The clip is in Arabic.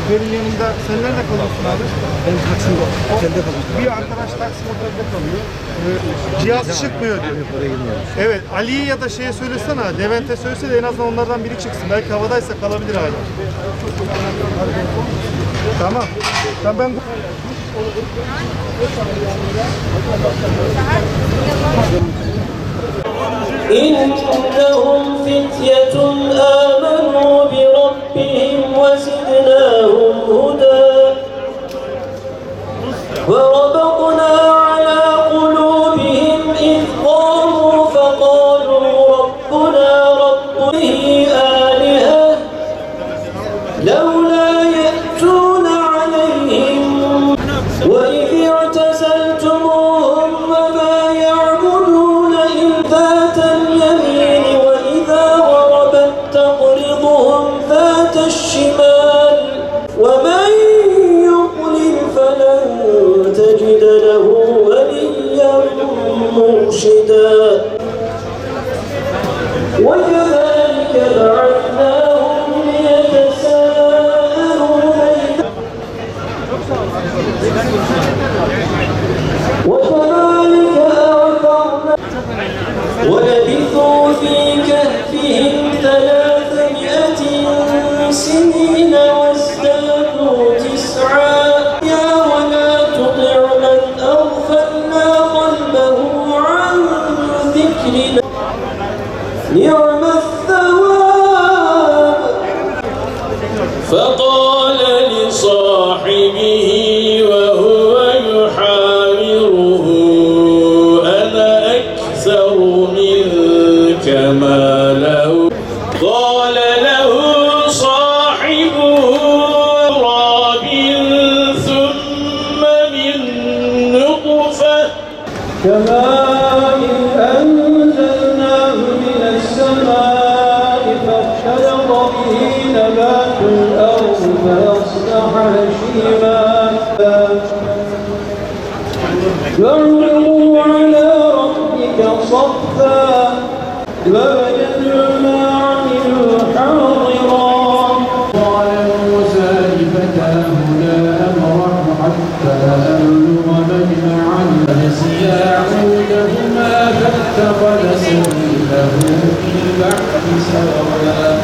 Şoförün yanında sen nerede kalıyorsun abi? Ben Taksim'de otelde kalıyorum. Bir arkadaş Taksim otelde kalıyor. Cihaz çıkmıyor diyor. Oraya girmiyorum. Evet, Ali'ye ya da şeye söylesene, Levent'e söylese de en azından onlardan biri çıksın. Belki havadaysa kalabilir hala. Tamam. Ben إنهم فتية آمنوا بربهم وزدناهم هدى وربطنا على قلوبهم إذ قاموا فقالوا ربنا رب آلهة لولا يأتون عليهم وإذ اعتزلتموهم وما يعبدون إلا اليمين وإذا غربت تقرضهم ذات الشمال ومن يضلل فلن تجد له وليا مرشدا وكذلك بعثناهم ليتساءلوا وكذلك أعثرنا ولبثوا في كهفهم 300 سنين وازدادوا 9 يا ولا تطع من أغفلنا قلبه عن ذكرنا نعم الثواب فقال لصاحبه وهو يحاوره أنا أكثر منك مالا قال له صاحبه راب ثم من نطفة كماء أنزلناه من السماء فاختلط به نبات الأرض فأصبح هشيما فاعرضوا على ربك صفا ووجدوا ما عملوا حاضرا قال موسى لفتاه لا أبرح حتى أبلغ مجمع نسيا عودهما فاتخذ سبيله في البحر سربا